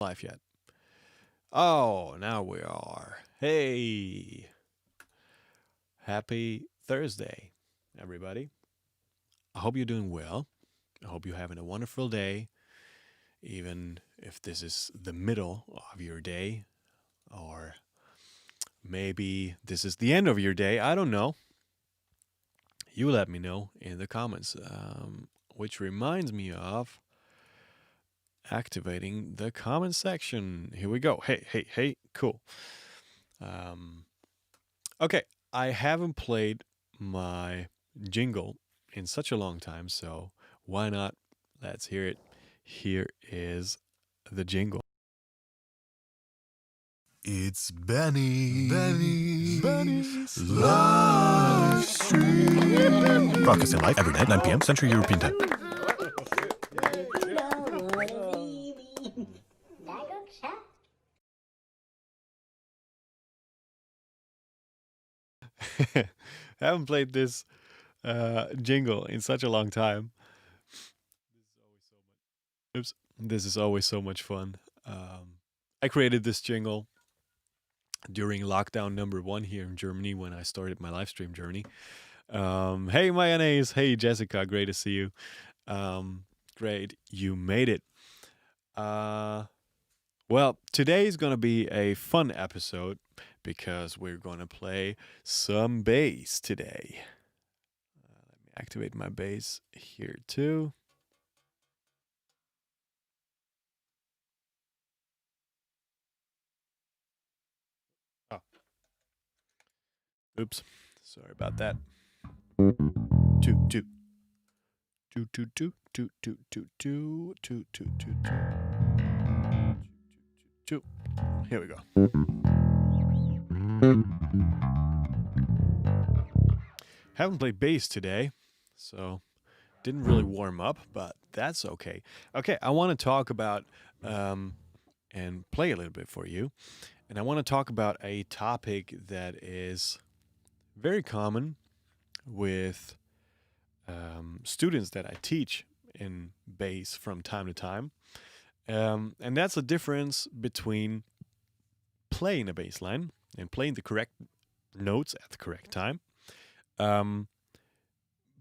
Live yet? Oh, now we are. Hey, happy Thursday, everybody. I hope you're doing well. I hope you're having a wonderful day, even if this is the middle of your day, or maybe this is the end of your day. I don't know. You let me know in the comments. Which reminds me of activating the comment section. Here we go. Hey, hey, hey. Cool. Um, Okay, I haven't played my jingle in such a long time, so why not? Let's hear it. Here is the jingle. It's Benny's Live live stream. Broadcasting live every night, 9 p.m. Central European Time. Haven't played this jingle in such a long time. Oops, this is always so much fun. I created this jingle during lockdown number one here in Germany when I started my live stream journey. Hey, Mayonnaise. Hey, Jessica. Great to see you. Great. You made it. Uh, well, today is going to be a fun episode because we're going to play some bass today. Let me activate my bass here too. Oh, oops. Sorry about that. Two, two, two, two, two, two, two, two, two, two, two, two, two. Here we go. Haven't played bass today, so didn't really warm up, but that's okay. Okay, I want to talk about and play a little bit for you. And I want to talk about a topic that is very common with students that I teach in bass from time to time. And that's the difference between playing a bass line and playing the correct notes at the correct time. Um,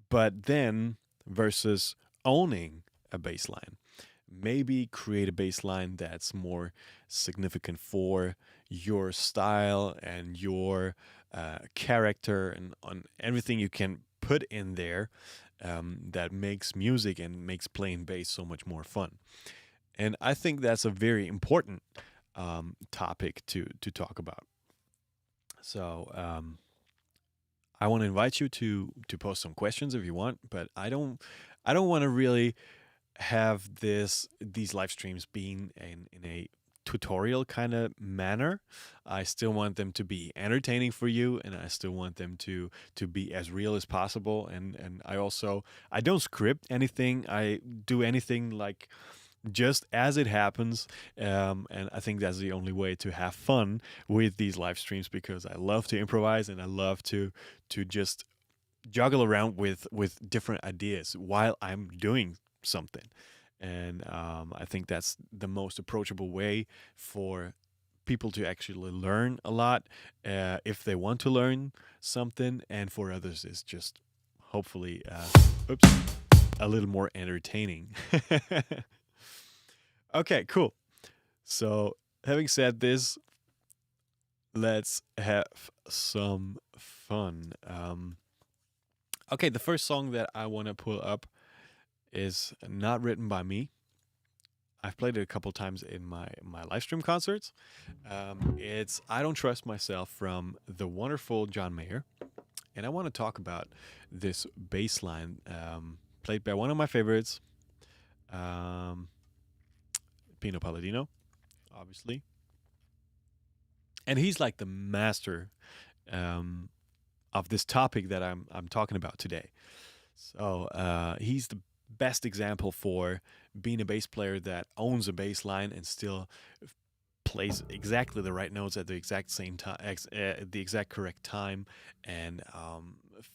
but then versus owning a bass line. Maybe create a bass line that's more significant for your style and your character and on everything you can put in there that makes music and makes playing bass so much more fun. And I think that's a very important topic to talk about. So I want to invite you to post some questions if you want, but I don't want to really have these live streams being in a tutorial kind of manner. I still want them to be entertaining for you, and I still want them to be as real as possible. And I don't script anything. I do anything like just as it happens. And I think that's the only way to have fun with these live streams because I love to improvise and I love to just juggle around with different ideas while I'm doing something. And I think that's the most approachable way for people to actually learn a lot if they want to learn something, and for others is just hopefully oops, a little more entertaining. Okay, cool. So having said this, let's have some fun. Okay, the first song that I want to pull up is not written by me. I've played it a couple times in my live stream concerts. It's "I Don't Trust Myself" from the wonderful John Mayer, and I want to talk about this bass line played by one of my favorites, um, Pino Palladino, obviously, and he's like the master um, of this topic that I'm talking about today. So he's the best example for being a bass player that owns a bass line and still plays exactly the right notes at the exact same time, at the exact correct time, and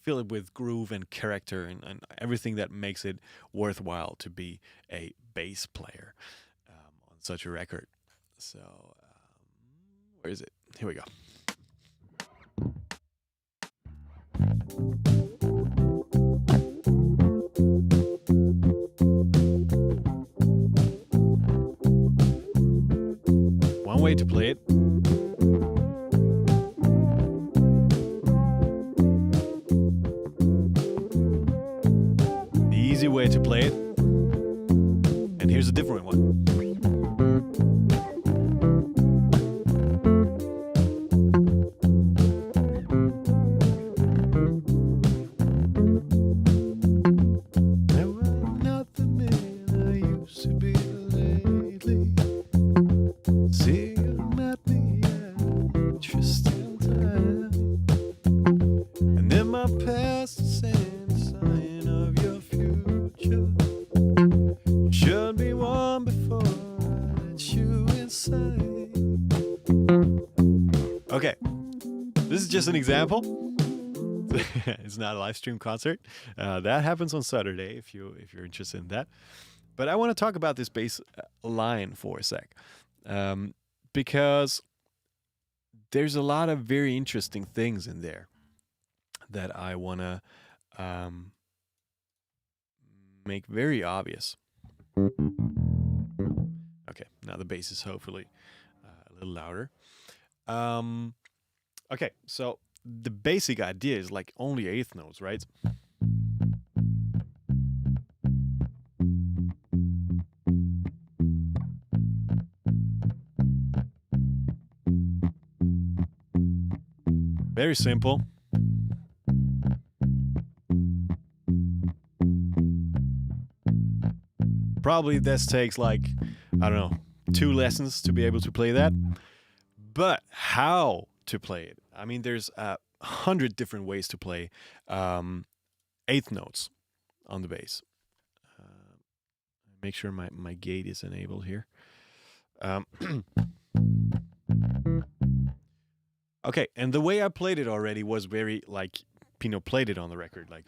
fill it with groove and character and everything that makes it worthwhile to be a bass player on such a record. So where is it? Here we go. One way to play it. The easy way to play it. And here's a different one. Okay, this is just an example. It's not a live stream concert. That happens on Saturday if you're interested in that. But I want to talk about this bass line for a sec, because there's a lot of very interesting things in there that I want to make very obvious. Okay, now the bass is hopefully a little louder. Okay, so the basic idea is like only eighth notes, right? Very simple. Probably this takes like, I don't know, 2 lessons to be able to play that. But how to play it? I mean, there's 100 different ways to play eighth notes on the bass. Make sure my gate is enabled here. Okay, and the way I played it already was very like Pino played it on the record, like.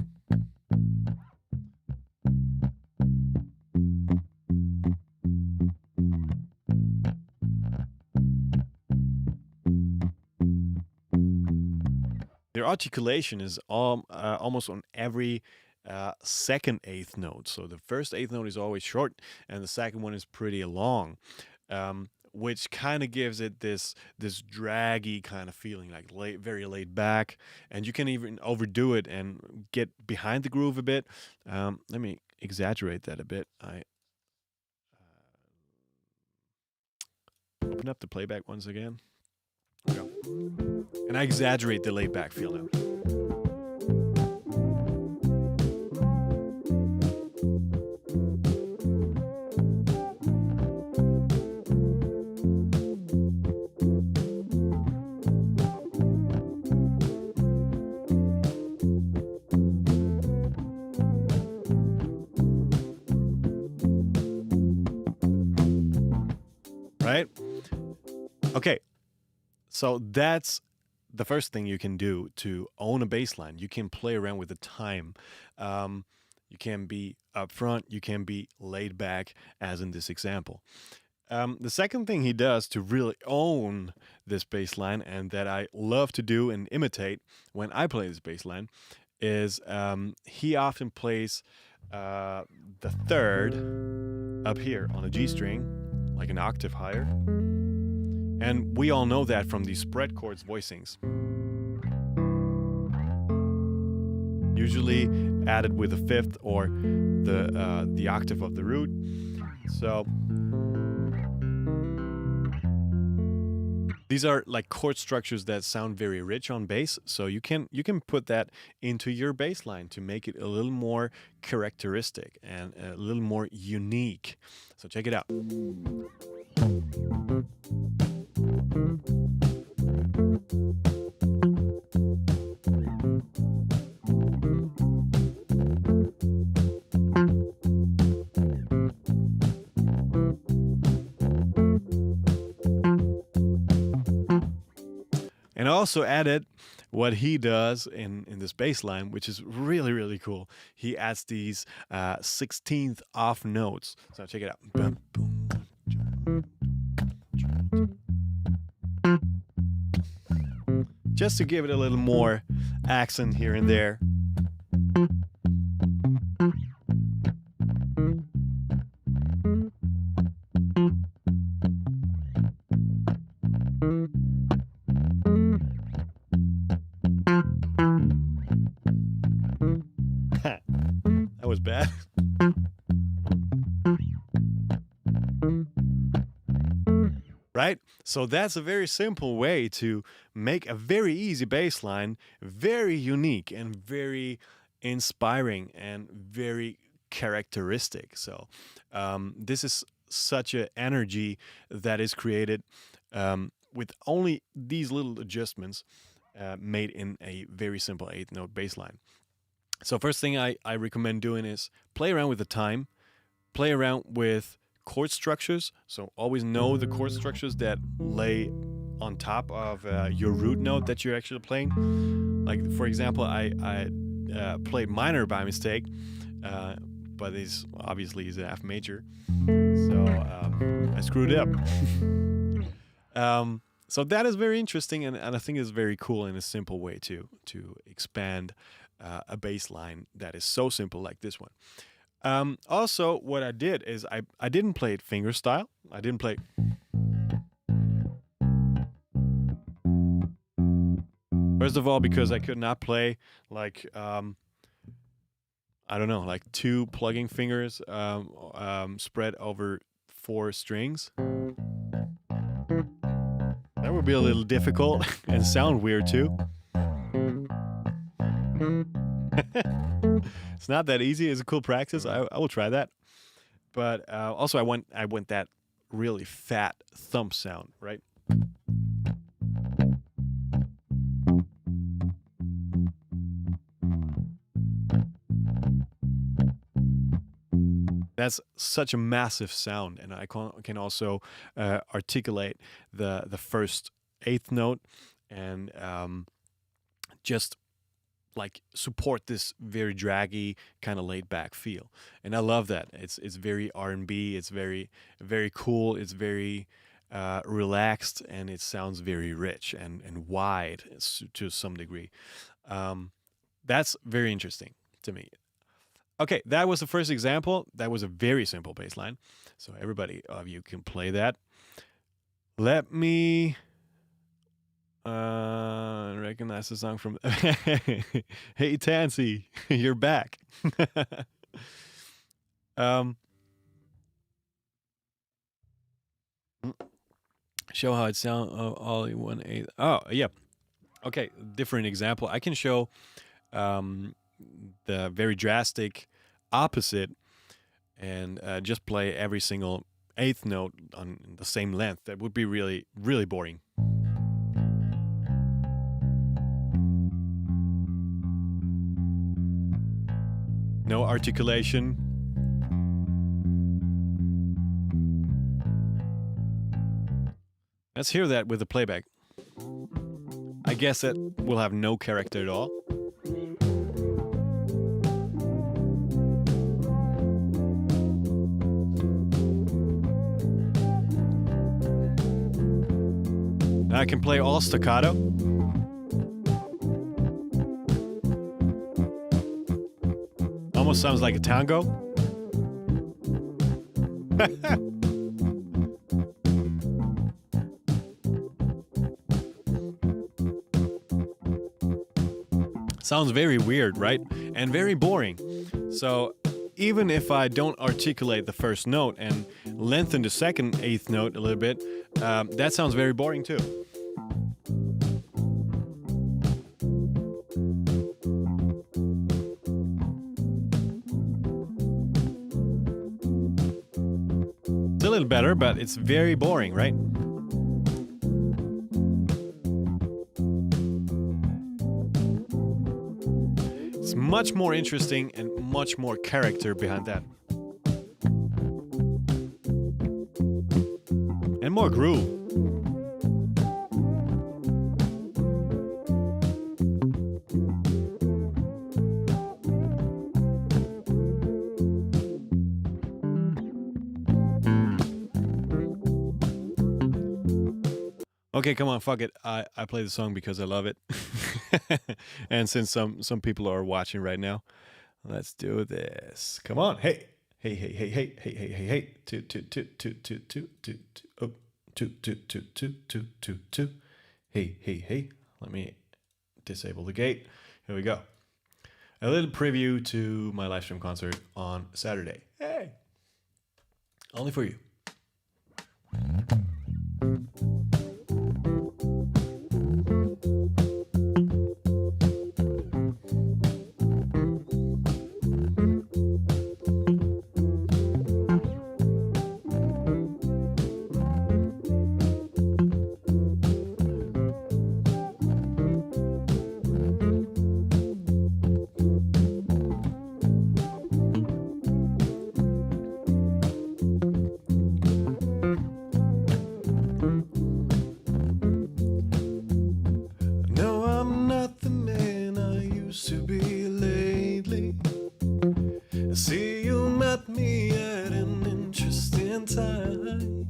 Their articulation is almost on every second eighth note. So the first eighth note is always short, and the second one is pretty long, which kind of gives it this draggy kind of feeling, like very laid back. And you can even overdo it and get behind the groove a bit. Let me exaggerate that a bit. I open up the playback once again. Go. And I exaggerate the laid back feel now. Right? Okay. So that's the first thing you can do to own a bass line. You can play around with the time. You can be upfront. You can be laid back, as in this example. The second thing he does to really own this bass line, and that I love to do and imitate when I play this bass line, is he often plays the third up here on a G string, like an octave higher. And we all know that from these spread chords voicings. Usually added with a fifth or the octave of the root. So these are like chord structures that sound very rich on bass. So you can put that into your bass line to make it a little more characteristic and a little more unique. So check it out. And I also added what he does in this bass line, which is really, really cool. He adds these 16th off notes. So check it out. Just to give it a little more accent here and there. That was bad. Right? So that's a very simple way to make a very easy bass line very unique and very inspiring and very characteristic. So this is such an energy that is created with only these little adjustments made in a very simple 8-note bass line. So first thing I recommend doing is play around with the time, play around with chord structures. So always know the chord structures that lay on top of your root note that you're actually playing. Like for example, I played minor by mistake, but it's obviously is an F major, so I screwed up. So that is very interesting, and I think it's very cool in a simple way to expand a bass line that is so simple like this one. Also, what I did is I didn't play it finger style. I didn't play. First of all, because I could not play like I don't know, like 2 plugging fingers spread over 4 strings. That would be a little difficult and sound weird too. It's not that easy. It's a cool practice. I will try that. But also I want that really fat thump sound, right? That's such a massive sound, and I can also articulate the first 8th note and just like support this very draggy kind of laid back feel, and I love that. It's very R&B. It's very cool. It's very relaxed, and it sounds very rich and wide to some degree. That's very interesting to me. Okay, that was the first example. That was a very simple bass line, so everybody of you can play that. Let me recognize the song from. Hey Tansy, you're back. Show how it sounds. All in 1/8. Oh yeah. Okay, different example. I can show the very drastic opposite and just play every single 8th note on the same length. That would be really boring. No articulation. Let's hear that with the playback. I guess it will have no character at all. I can play all staccato. Almost sounds like a tango. Sounds very weird, right? And very boring. So even if I don't articulate the first note and lengthen the second 8th note a little bit, that sounds very boring too. It's a little better, but it's very boring, right? It's much more interesting and much more character behind that. And more groove. Okay, come on, fuck it. I play the song because I love it. And since some people are watching right now, let's do this. Come on. Hey. Hey, hey, hey, hey, hey, hey, hey, hey. Two, two, two, two, two, two, two, two. Oh, two, two, two, two, two, two, two. Hey, hey, hey. Let me disable the gate. Here we go. A little preview to my live stream concert on Saturday. Hey. Only for you. No, I'm not the man I used to be lately. I see you met me at an interesting time.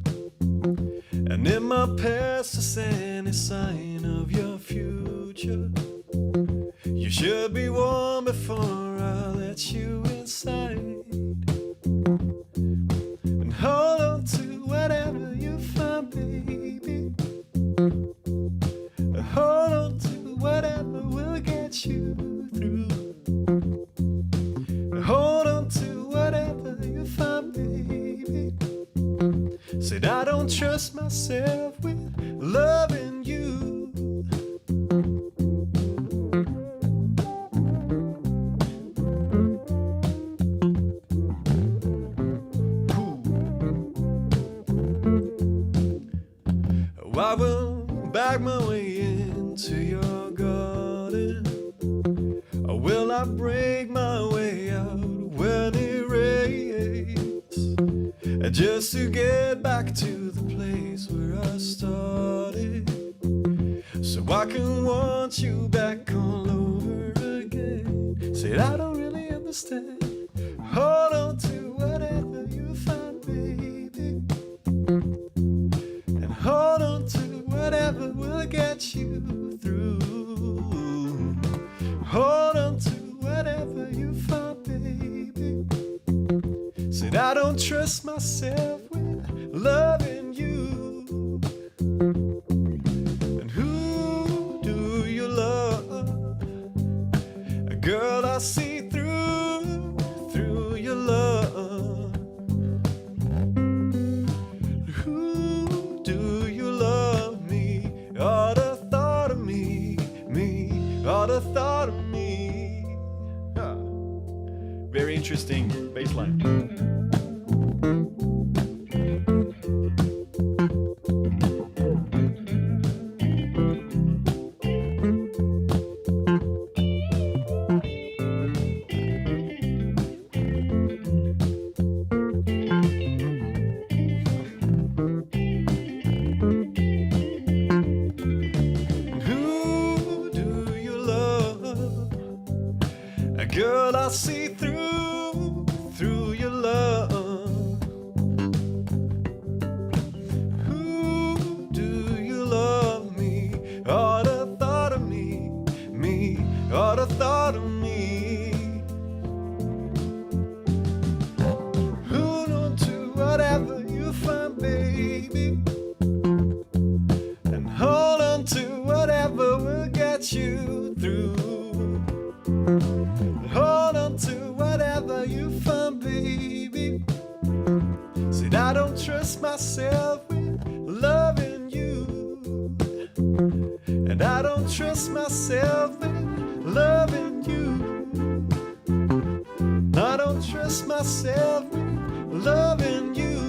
And in my past is any sign of your future. You should be warm before I let you inside. And hold on to whatever you find, baby. Hold on to whatever will get you through. Hold on to whatever you find, baby. Said I don't trust myself with loving you. I will back my way into your garden, or will I break my way out when it rains, just to get back to the place where I started, so I can want you back all over again. Said I don't really understand. Hold on to whatever you find, baby. Hold on to whatever will get you through. Hold on to whatever you find, baby. Said I don't trust myself with loving you. And who do you love? A girl I see through your love. All the thought of me, all the thought of me. Very interesting bass line. Girl, I see through your love. Who do you love me? All the thought of me, all the thought of me. Hold on to whatever you find, baby, and hold on to whatever will get you through. Hold on to whatever you find, baby. Said I don't trust myself with loving you. And I don't trust myself with loving you. I don't trust myself with loving you.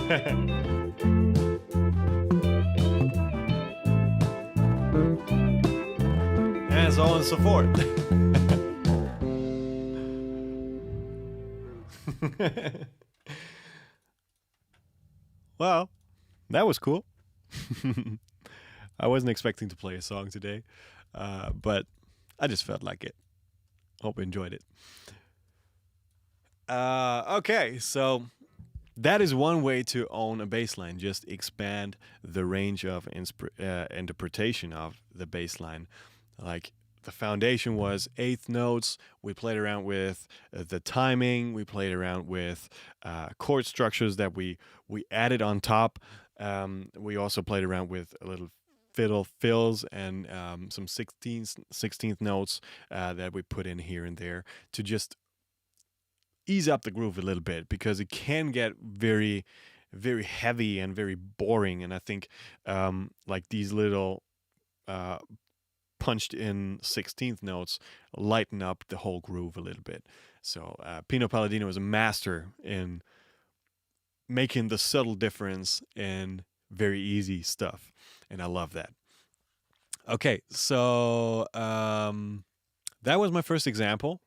And so on and so forth. Well, that was cool. I wasn't expecting to play a song today, but I just felt like it. Hope you enjoyed it. Okay, so that is one way to own a bass line. Just expand the range of interpretation of the bass line. Like the foundation was eighth notes. We played around with the timing. We played around with chord structures that we added on top. We also played around with a little fiddle fills and some 16th notes that we put in here and there to just ease up the groove a little bit, because it can get very, very heavy and very boring. And I think like these little punched in 16th notes lighten up the whole groove a little bit. So Pino Palladino is a master in making the subtle difference in very easy stuff, and I love that. Okay, so that was my first example.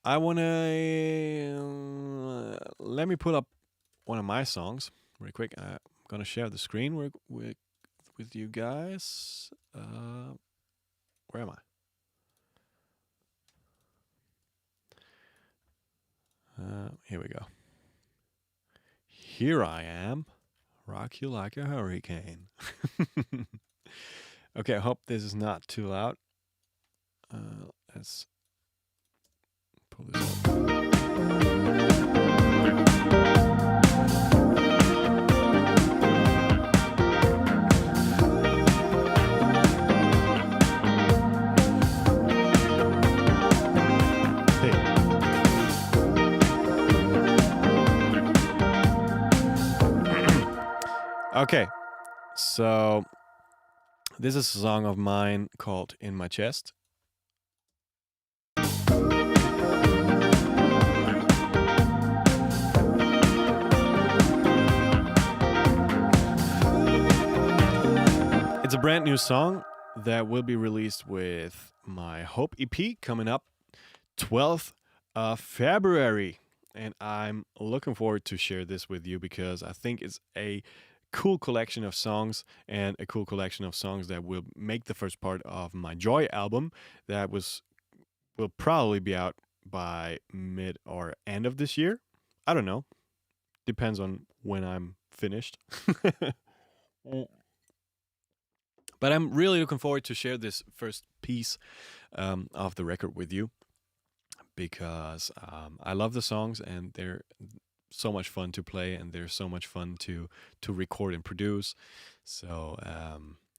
I want to let me pull up one of my songs real quick. I'm going to share the screen with you guys. Where am I? Here we go. Here I am. Rock you like a hurricane. Okay, I hope this is not too loud. Let's pull this up. Okay, so this is a song of mine called In My Chest. It's a brand new song that will be released with my Hope EP coming up 12th of February. And I'm looking forward to share this with you, because I think it's a cool collection of songs, and a cool collection of songs that will make the first part of my Joy album that will probably be out by mid or end of this year. I don't know. Depends on when I'm finished. But I'm really looking forward to share this first piece of the record with you, because I love the songs, and they're so much fun to play, and they're so much fun to record and produce. So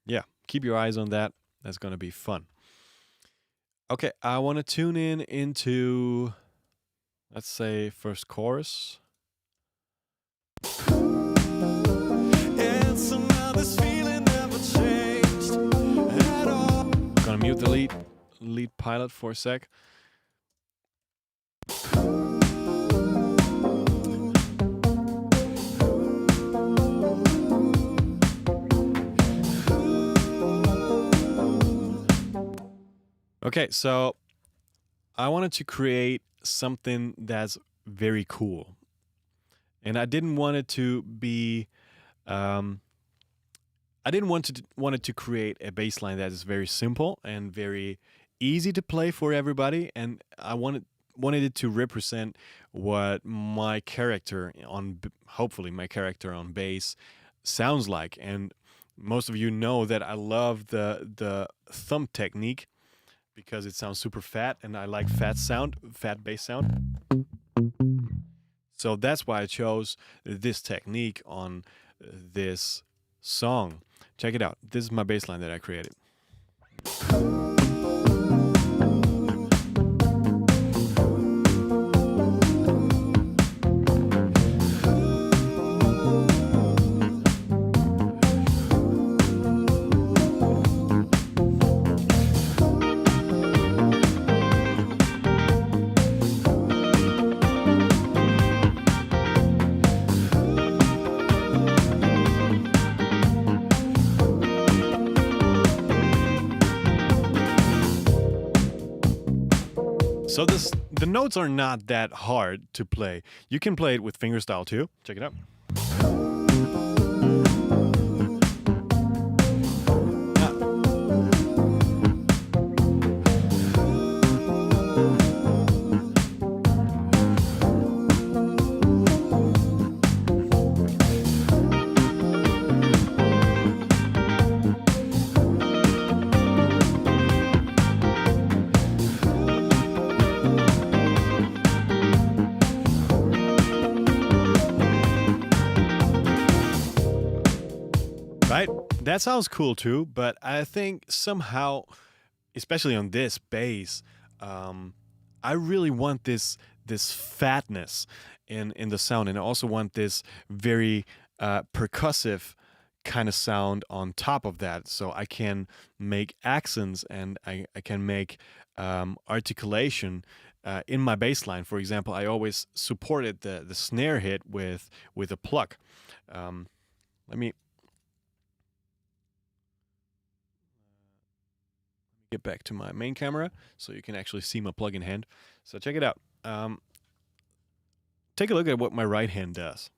yeah, keep your eyes on that. That's gonna be fun. Okay, I want to tune in into, let's say, first chorus. And somehow this feeling never changed at all. Gonna mute the lead pilot for a sec. Okay, so I wanted to create something that's very cool. And I didn't want it to be, I didn't want it to create a bass line that is very simple and very easy to play for everybody. And I wanted it to represent what my character hopefully my character on bass sounds like. And most of you know that I love the thumb technique, because it sounds super fat, and I like fat bass sound. So that's why I chose this technique on this song. Check it out. This is my bass line that I created. So the notes are not that hard to play. You can play it with fingerstyle too. Check it out. Right? That sounds cool too, but I think somehow, especially on this bass, I really want this fatness in the sound, and I also want this very percussive kind of sound on top of that, so I can make accents and I can make articulation in my bass line. For example, I always supported the snare hit with a pluck. Let me get back to my main camera so you can actually see my plug in hand. So check it out. Take a look at what my right hand does.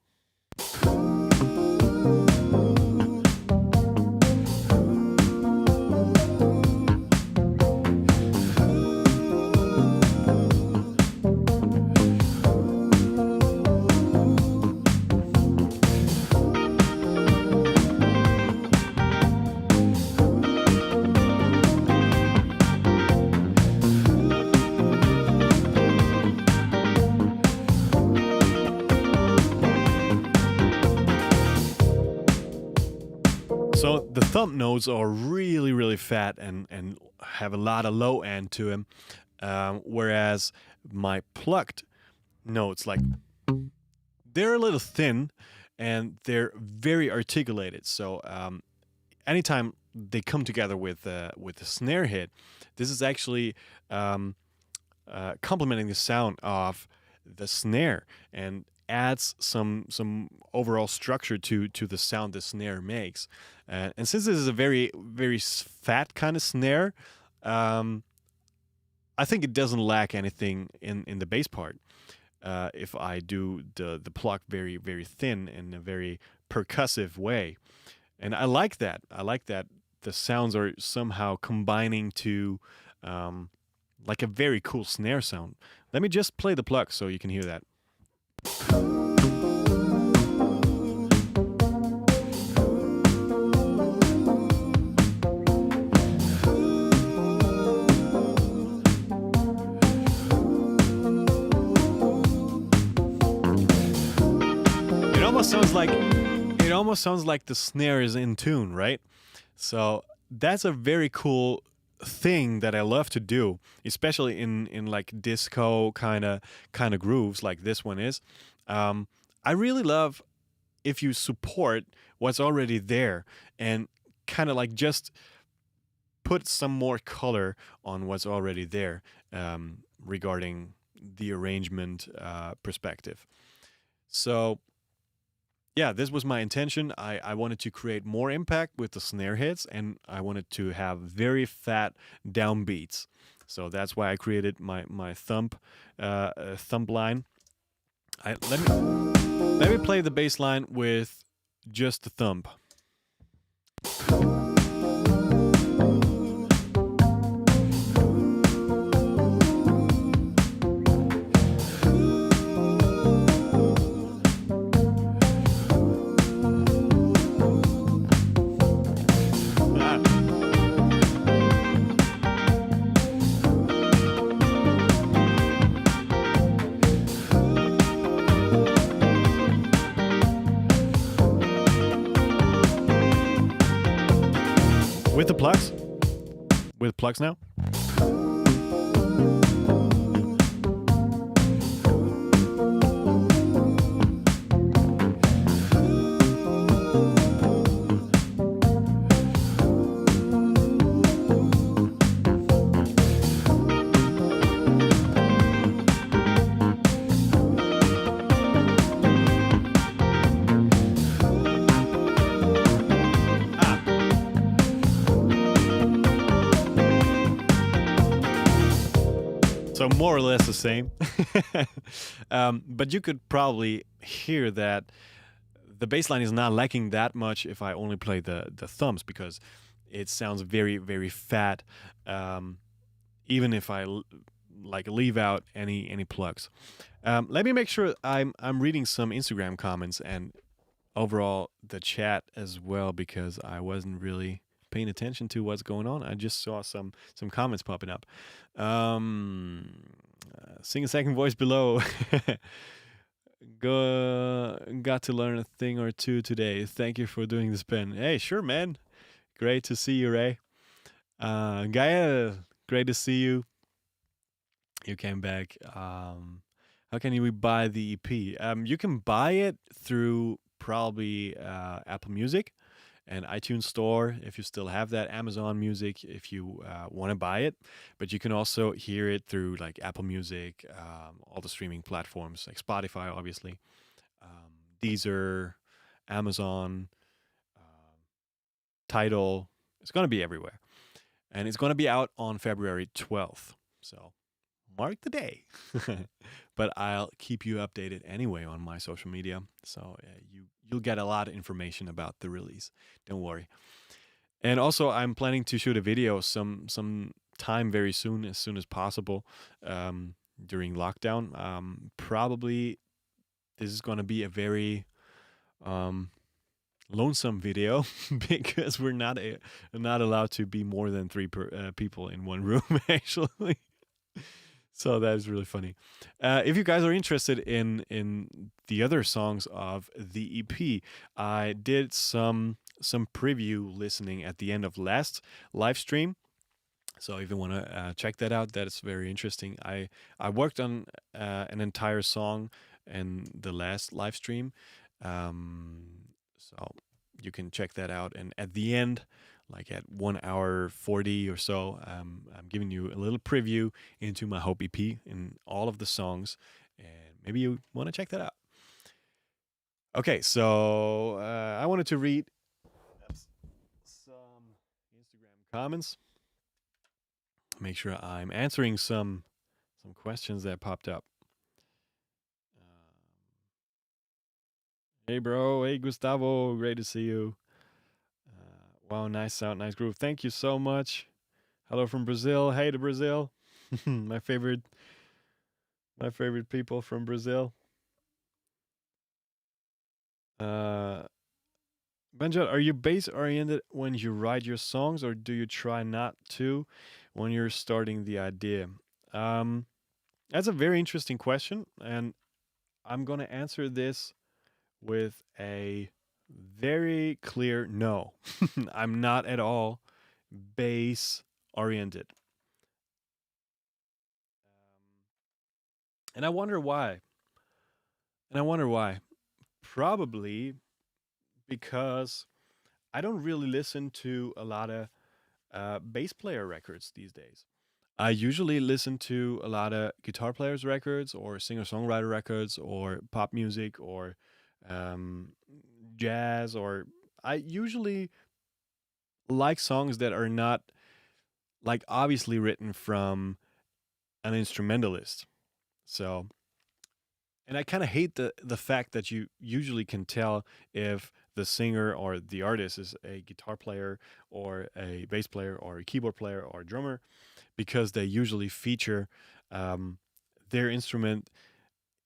So the thumb notes are really, really fat and have a lot of low end to them, whereas my plucked notes, like, they're a little thin and they're very articulated. So anytime they come together with the snare hit, this is actually complementing the sound of the snare and adds some overall structure to the sound the snare makes. And since this is a very, very fat kind of snare, I think it doesn't lack anything in the bass part. If I do the pluck very, very thin in a very percussive way. And I like that. I like that the sounds are somehow combining to like a very cool snare sound. Let me just play the pluck so you can hear that. It almost sounds like the snare is in tune, right? So that's a very cool thing that I love to do, especially in like disco kind of grooves like this one is. I really love if you support what's already there and kind of like just put some more color on what's already there regarding the arrangement perspective. So yeah, this was my intention. I wanted to create more impact with the snare hits, and I wanted to have very fat downbeats. So that's why I created my thumb line. Let me play the bass line with just the thumb. With the plucks? With plucks now? So more or less the same. But you could probably hear that the bass line is not lacking that much if I only play the thumbs, because it sounds very, very fat, um, even if I like leave out any plugs. Let me make sure I'm reading some Instagram comments and overall the chat as well, because I wasn't really paying attention to what's going on. I just saw some comments popping up. Sing a second voice below. Got to learn a thing or two today. Thank you for doing this, Ben. Hey, sure, man. Great to see you, Ray. Gaia, great to see you. You came back. How can we buy the EP? You can buy it through probably Apple Music and iTunes Store if you still have that. Amazon Music if you want to buy it, but you can also hear it through like Apple Music, all the streaming platforms like Spotify, obviously, Deezer, Amazon, um, Tidal. It's gonna be everywhere, and it's gonna be out on February 12th. So mark the day. But I'll keep you updated anyway on my social media, so you'll get a lot of information about the release. Don't worry. And also, I'm planning to shoot a video some time very soon, as possible, during lockdown. Probably this is going to be a very um, lonesome video because we're not allowed to be more than three people in one room actually. So that is really funny. If you guys are interested in the other songs of the EP, I did some preview listening at the end of last live stream. So if you want to check that out, that is very interesting. I worked on an entire song in the last live stream, so you can check that out. And at the end, like at 1 hour 40 or so, I'm giving you a little preview into my Hope EP in all of the songs, and maybe you want to check that out. Okay, so I wanted to read some Instagram comments. Make sure I'm answering some questions that popped up. Hey, bro. Hey, Gustavo. Great to see you. Wow, nice sound, nice groove. Thank you so much. Hello from Brazil. Hey to Brazil. my favorite people from Brazil. Benni Jud, are you bass oriented when you write your songs, or do you try not to when you're starting the idea? That's a very interesting question, and I'm gonna answer this with a very clear no. I'm not at all bass oriented. And I wonder why. Probably because I don't really listen to a lot of bass player records these days. I usually listen to a lot of guitar players' records, or singer songwriter records, or pop music, or um, jazz, or I usually like songs that are not like obviously written from an instrumentalist. So, and I kind of hate the fact that you usually can tell if the singer or the artist is a guitar player or a bass player or a keyboard player or a drummer, because they usually feature their instrument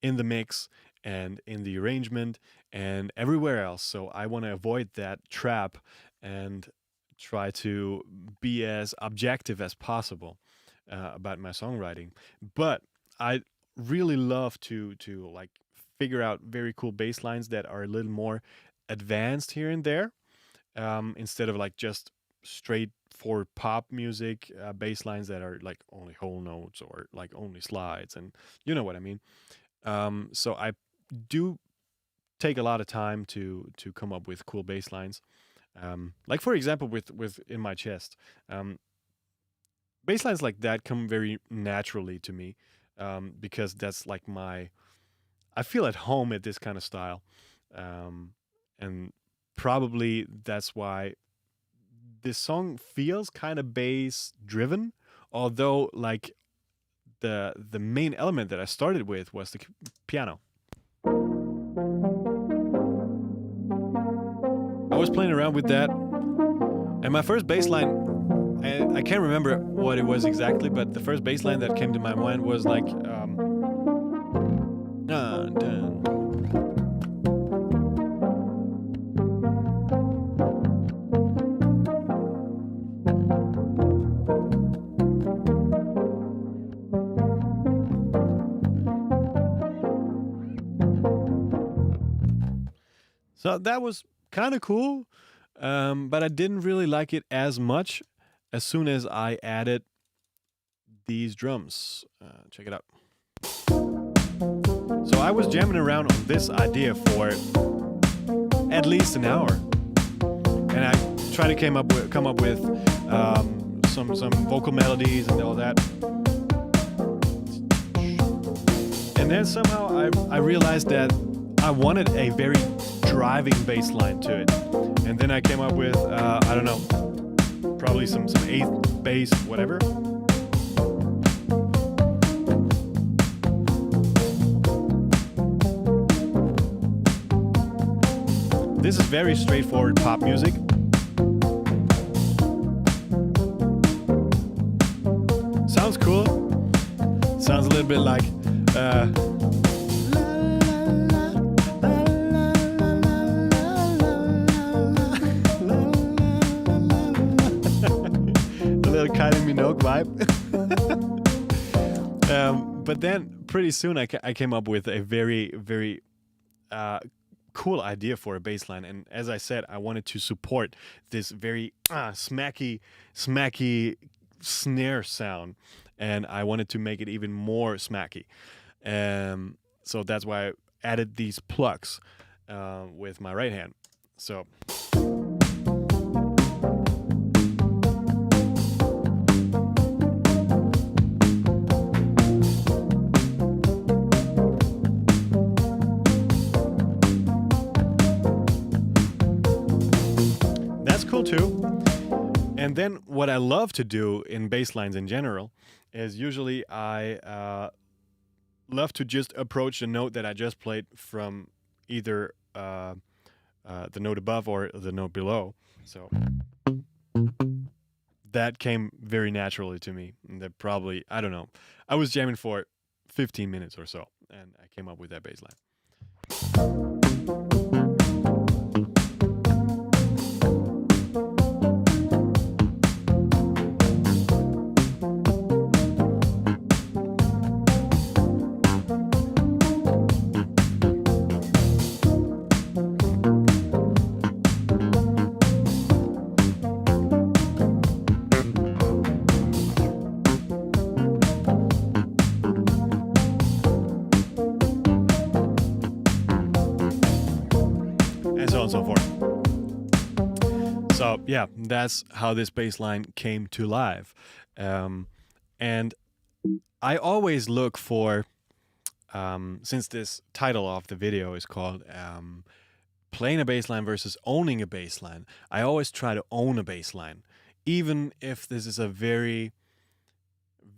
in the mix and in the arrangement and everywhere else. So I want to avoid that trap and try to be as objective as possible about my songwriting. But I really love to like figure out very cool bass lines that are a little more advanced here and there, instead of like just straight for pop music bass lines that are like only whole notes or like only slides, and you know what I mean. So I do take a lot of time to come up with cool bass lines. Like for example, with In My Chest, bass lines like that come very naturally to me, because that's like I feel at home at this kind of style, and probably that's why this song feels kind of bass driven, although like the main element that I started with was the piano. I was playing around with that, and my first bass line, I can't remember what it was exactly, but the first bass line that came to my mind was like, dun, dun. So that was kind of cool, but I didn't really like it as much as soon as I added these drums. Check it out. So I was jamming around on this idea for at least an hour, and I tried to come up with some vocal melodies and all that. And then somehow I realized that I wanted a very driving bass line to it, and then I came up with I don't know, probably some eighth bass, whatever. This is very straightforward pop music. Sounds cool. Sounds a little bit like Kylie Minogue vibe. But then pretty soon I came up with a very, very cool idea for a bass line. And as I said, I wanted to support this very smacky snare sound. And I wanted to make it even more smacky. So that's why I added these plucks with my right hand. So... cool too. And then what I love to do in bass lines in general is usually I love to just approach the note that I just played from either the note above or the note below. So that came very naturally to me. And that probably, I don't know, I was jamming for 15 minutes or so, and I came up with that bass line. And so forth. So yeah, that's how this bass line came to life. And I always look for, since this title of the video is called playing a bass line versus owning a bass line, I always try to own a bass line, even if this is a very,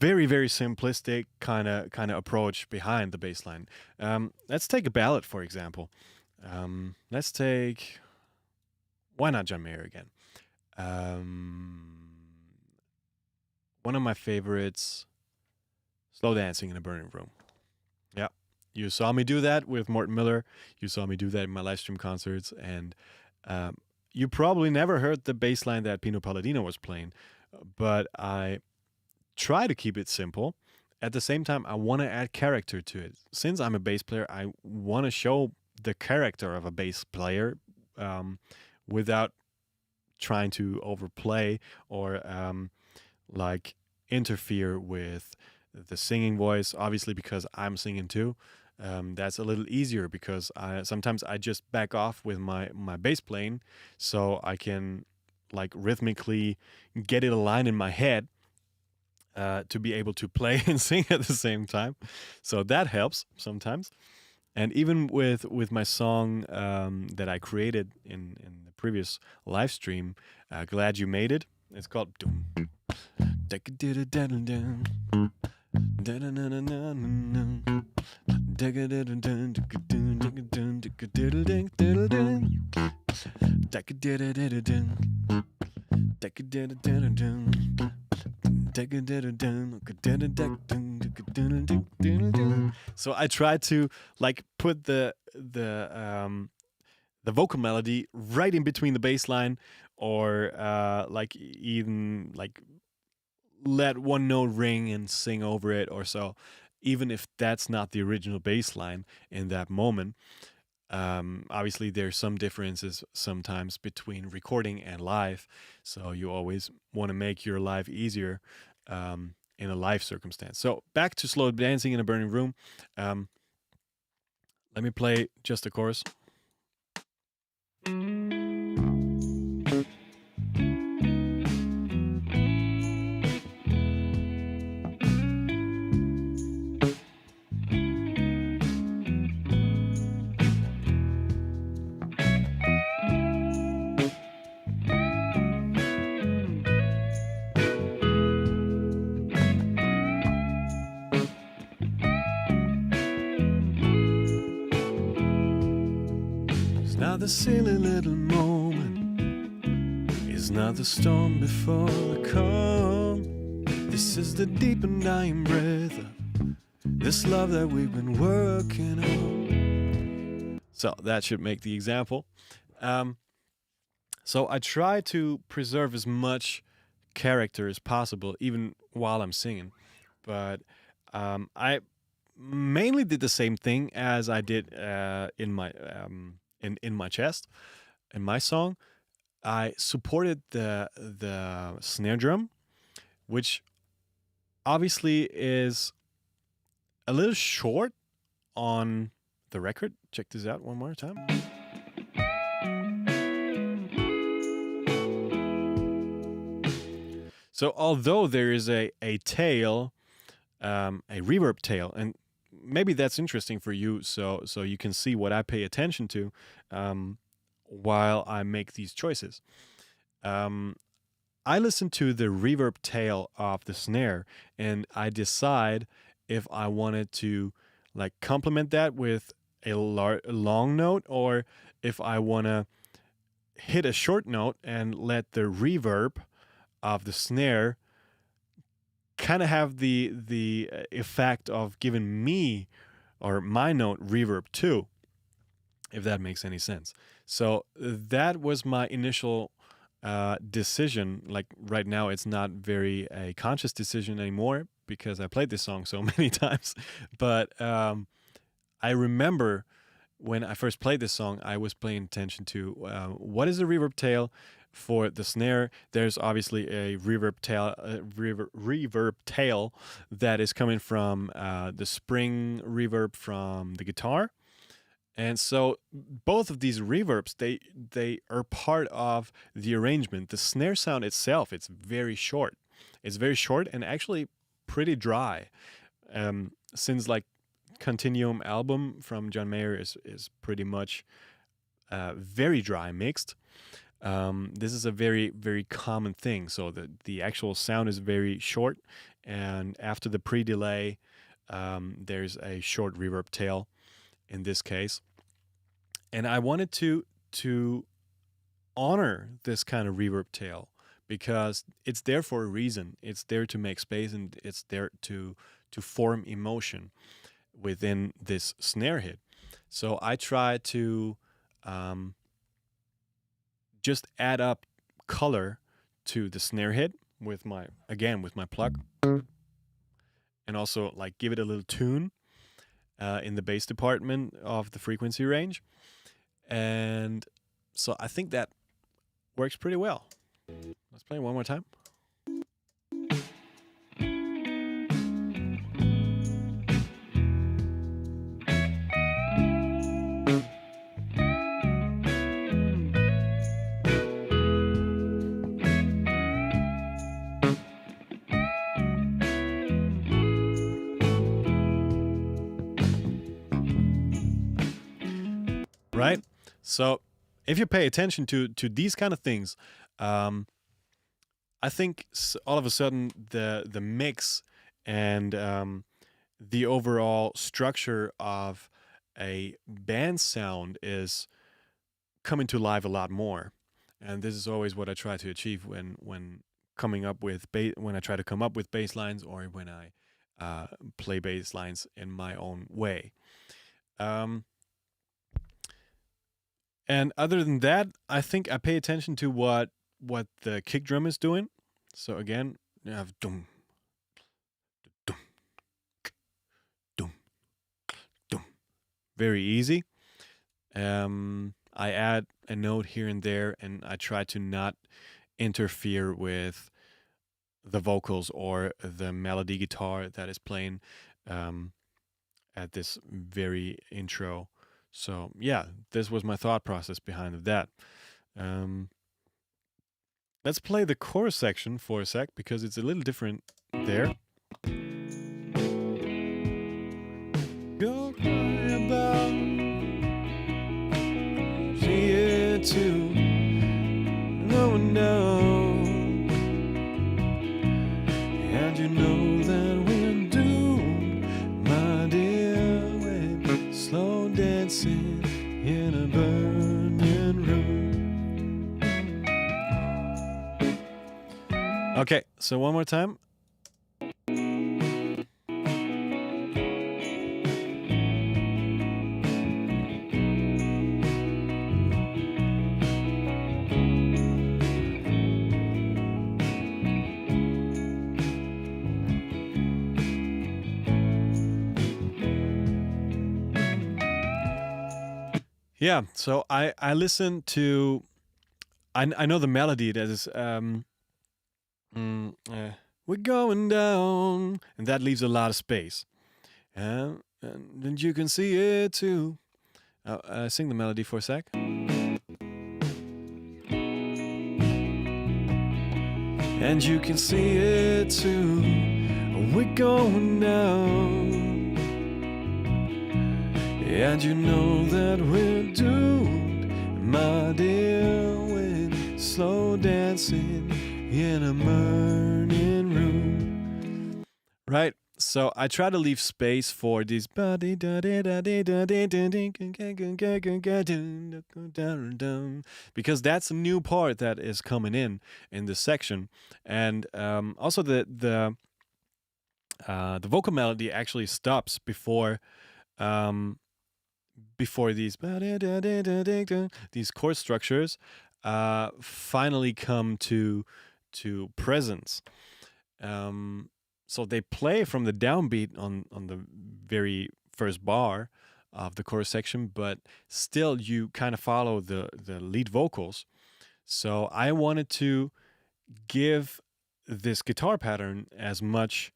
very, very simplistic kind of approach behind the bass line. Let's take a ballad, for example. Let's take, why not John Mayer again? One of my favorites, Slow Dancing in a Burning Room. Yeah, you saw me do that with Morton Miller. You saw me do that in my live stream concerts. And you probably never heard the bass line that Pino Palladino was playing, but I try to keep it simple. At the same time, I want to add character to it. Since I'm a bass player, I want to show the character of a bass player without trying to overplay or like interfere with the singing voice. Obviously, because I'm singing too, that's a little easier because sometimes I just back off with my bass playing so I can like rhythmically get it aligned in my head to be able to play and sing at the same time. So that helps sometimes. And even with my song that I created in the previous live stream, Glad You Made It, it's called So I try to like put the vocal melody right in between the bass line, or like even like let one note ring and sing over it or so, even if that's not the original bass line in that moment. Obviously, there's some differences sometimes between recording and live, so you always want to make your live easier in a live circumstance. So back to Slow Dancing in a Burning Room. Let me play just the chorus. It's not the silly little moment, it's not the storm before the calm. This is the deep and dying breath of this love that we've been working on. So that should make the example. So I try to preserve as much character as possible, even while I'm singing. But I mainly did the same thing as I did in my chest in my song. I supported the snare drum, which obviously is a little short on the record. Check this out one more time. So although there is a tail, a reverb tail, and maybe that's interesting for you, so you can see what I pay attention to while I make these choices. I listen to the reverb tail of the snare, and I decide if I wanted to like complement that with a long note, or if I want to hit a short note and let the reverb of the snare kind of have the effect of giving me or my note reverb too, if that makes any sense. So that was my initial decision. Like right now, it's not very a conscious decision anymore because I played this song so many times. But I remember when I first played this song, I was paying attention to what is the reverb tail for the snare. There's obviously a reverb tail that is coming from the spring reverb from the guitar. And so both of these reverbs, they are part of the arrangement. The snare sound itself, it's very short. It's very short and actually pretty dry. Since like Continuum album from John Mayer is pretty much very dry mixed. This is a very, very common thing. So the actual sound is very short, and after the pre-delay, there's a short reverb tail in this case. And I wanted to honor this kind of reverb tail because it's there for a reason. It's there to make space, and it's there to form emotion within this snare hit. So I try to just add up color to the snare hit with my pluck, and also like give it a little tune in the bass department of the frequency range. And so I think that works pretty well. Let's play it one more time. Right? So if you pay attention to these kind of things, I think all of a sudden the mix and the overall structure of a band sound is coming to life a lot more. And this is always what I try to achieve when coming up with when I try to come up with bass lines, or when I play bass lines in my own way. Um, and other than that, I think I pay attention to what the kick drum is doing. So again, you have dum dum dum dum, very easy. I add a note here and there, and I try to not interfere with the vocals or the melody guitar that is playing um, at this very intro. So yeah, this was my thought process behind that. Um, let's play the chorus section for a sec because it's a little different there. Go cry about see it too. No one knows, and you know that we're doomed, my dear. We're slow dancing in a burning room. Okay, so one more time. Yeah, so I listen to I know the melody that is we're going down, and that leaves a lot of space, and you can see it too. Sing the melody for a sec. And you can see it too. We're going down, and you know that we're doomed, my dear. We're slow dancing in a burning room. Right? So I try to leave space for these because that's a new part that is coming in this section, and also the vocal melody actually stops before these chord structures finally come to presence. So they play from the downbeat on the very first bar of the chorus section, but still you kind of follow the lead vocals. So I wanted to give this guitar pattern as much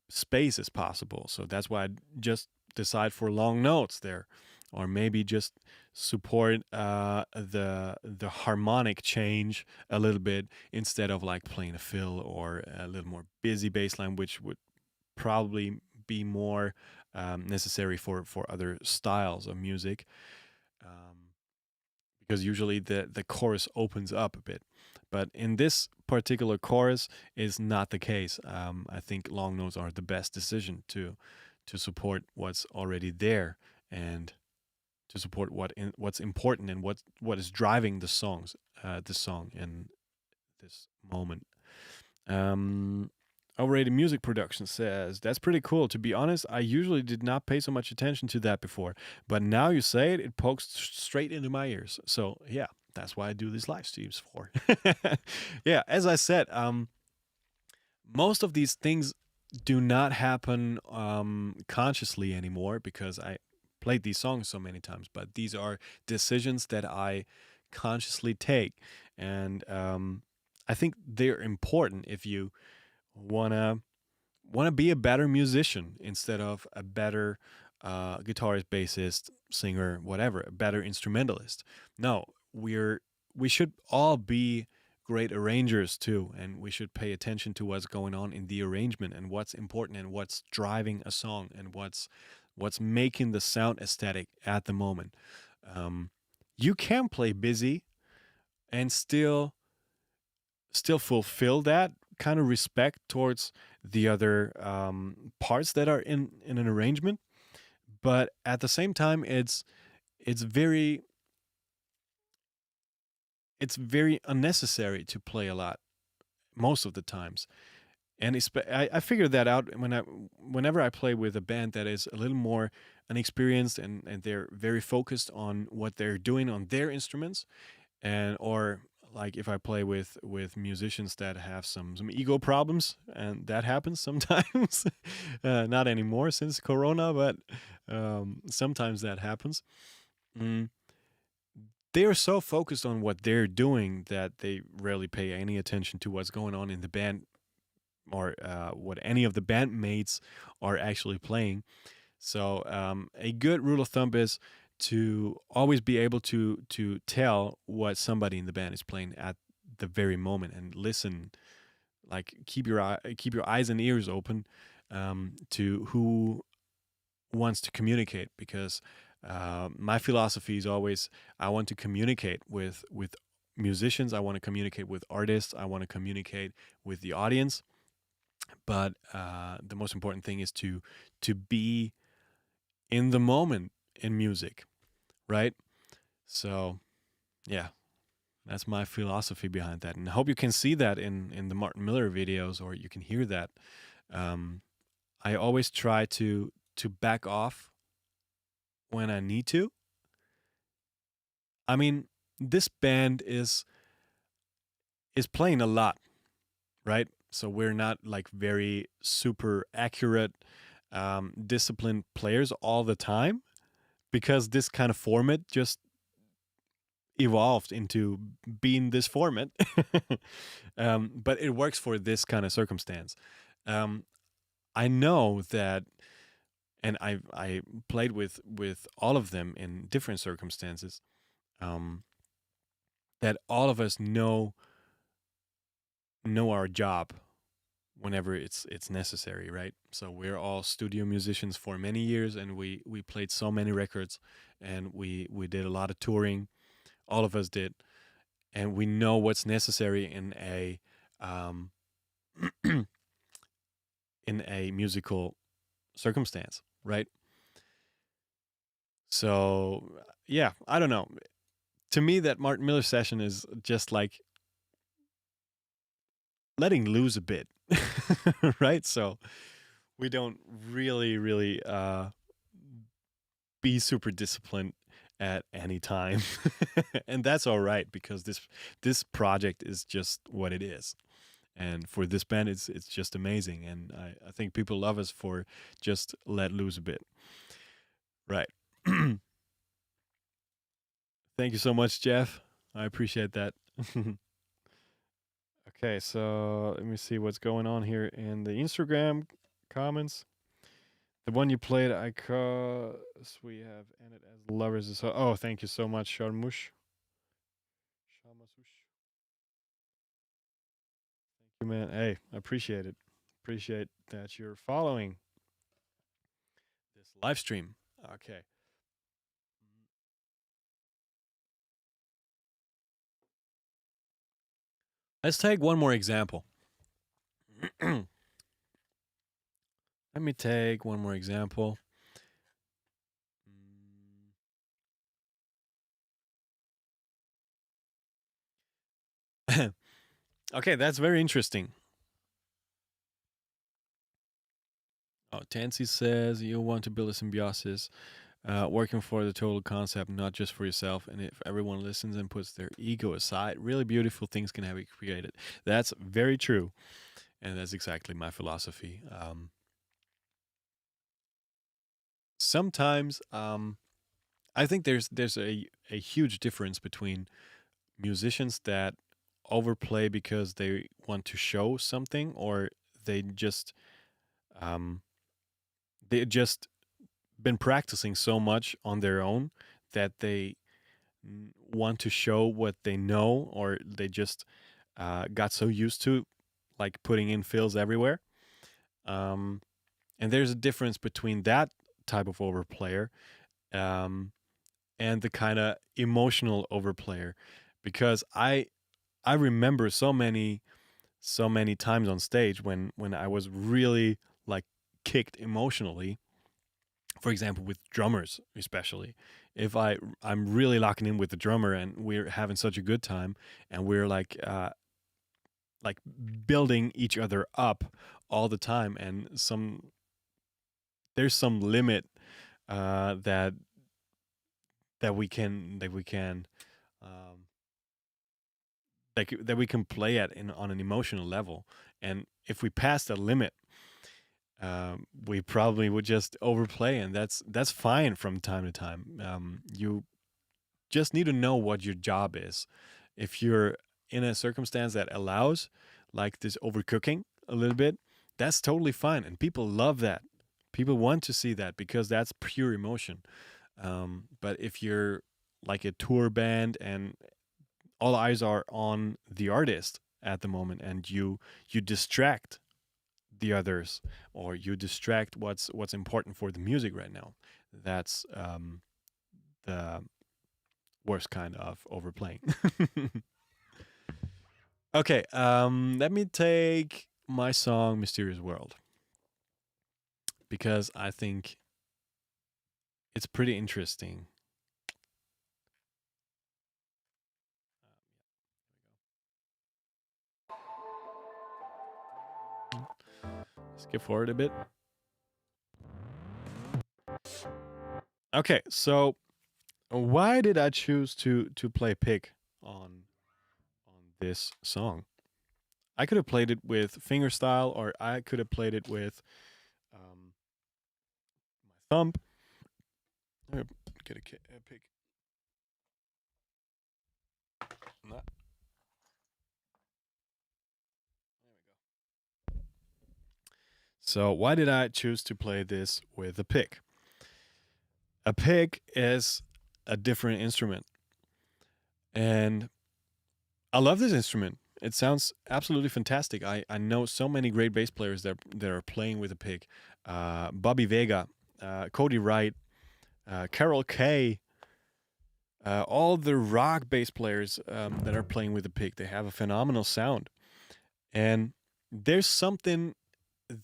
space as possible. So that's why I just decide for long notes there, or maybe just support the harmonic change a little bit instead of like playing a fill or a little more busy bass line, which would probably be more necessary for other styles of music, because usually the chorus opens up a bit. But in this particular chorus is not the case. I think long notes are the best decision to support what's already there, and to support what's important and what is driving the song in this moment. Overrated music production says, that's pretty cool. To be honest, I usually did not pay so much attention to that before, but now you say it, it pokes straight into my ears. So yeah, that's why I do these live streams for. Yeah, as I said, most of these things do not happen consciously anymore because I played these songs so many times, but these are decisions that I consciously take, and I think they're important if you wanna be a better musician instead of a better guitarist, bassist, singer, whatever, a better instrumentalist. No, we should all be great arrangers too, and we should pay attention to what's going on in the arrangement and what's important and what's driving a song and what's making the sound aesthetic at the moment. You can play busy and still fulfill that kind of respect towards the other parts that are in an arrangement, but at the same time, it's very it's very unnecessary to play a lot most of the times. And I figured that out whenever I play with a band that is a little more unexperienced, and they're very focused on what they're doing on their instruments, and or like if I play with musicians that have some ego problems, and that happens sometimes. Not anymore since Corona, but sometimes that happens. Mm, they are so focused on what they're doing that they rarely pay any attention to what's going on in the band, or what any of the bandmates are actually playing. So a good rule of thumb is to always be able to tell what somebody in the band is playing at the very moment, and listen. Like keep your eyes and ears open to who wants to communicate, because my philosophy is always I want to communicate with musicians. I want to communicate with artists. I want to communicate with the audience. But the most important thing is to be in the moment in music, right? So yeah, that's my philosophy behind that, and I hope you can see that in the Martin Miller videos, or you can hear that. Um, I always try to back off when I need to. I mean, this band is playing a lot, right? So we're not like very super accurate, disciplined players all the time, because this kind of format just evolved into being this format. But it works for this kind of circumstance. Um, I know that, and I played with all of them in different circumstances. Um, that all of us know our job whenever it's necessary, right? So we're all studio musicians for many years, and we played so many records, and we did a lot of touring. All of us did, and we know what's necessary um, in a musical circumstance, right? So yeah, I don't know. To me, that Martin Miller session is just like letting loose a bit, right? So we don't really be super disciplined at any time. And that's all right, because this project is just what it is. And for this band, it's just amazing, and I think people love us for just let loose a bit, right? Thank you so much, Jeff. I appreciate that. Okay, so let me see what's going on here in the Instagram comments. The one you played, I cause we have ended as lovers. Oh, thank you so much, Sharmush. Shamasush. Thank you, man. Hey, I appreciate it. Appreciate that you're following this live stream. Okay. Let's take one more example. Let me take one more example. Okay, that's very interesting. Oh, Tansy says you want to build a symbiosis, working for the total concept, not just for yourself. And if everyone listens and puts their ego aside, really beautiful things can have be created. That's very true, and that's exactly my philosophy. Sometimes I think there's a huge difference between musicians that overplay because they want to show something, or they just um, they just been practicing so much on their own that they want to show what they know, or they just got so used to like putting in fills everywhere. Um, and there's a difference between that type of overplayer um, and the kind of emotional overplayer, because I remember so many so many times on stage when I was really like kicked emotionally. For example, with drummers, especially if I'm really locking in with the drummer and we're having such a good time and we're like building each other up all the time, and there's some limit that we can um, that we can play at on an emotional level. And if we pass that limit, we probably would just overplay, and that's fine from time to time. You just need to know what your job is. If you're in a circumstance that allows like this overcooking a little bit, that's totally fine, and people love that. People want to see that because that's pure emotion. But if you're like a tour band and all eyes are on the artist at the moment, and you distract the others, or you distract what's important for the music right now, that's the worst kind of overplaying. Okay, let me take my song "Mysterious World" because I think it's pretty interesting. Skip forward a bit. Okay, so why did I choose to play pick on this song? I could have played it with fingerstyle, or I could have played it with um, my thumb. Get a pick. Nah, there we go. So why did I choose to play this with a pick? A pick is a different instrument, and I love this instrument. It sounds absolutely fantastic. I know so many great bass players that are playing with a pick. Bobby Vega, Cody Wright, Carol Kay, all the rock bass players that are playing with the pick. They have a phenomenal sound, and there's something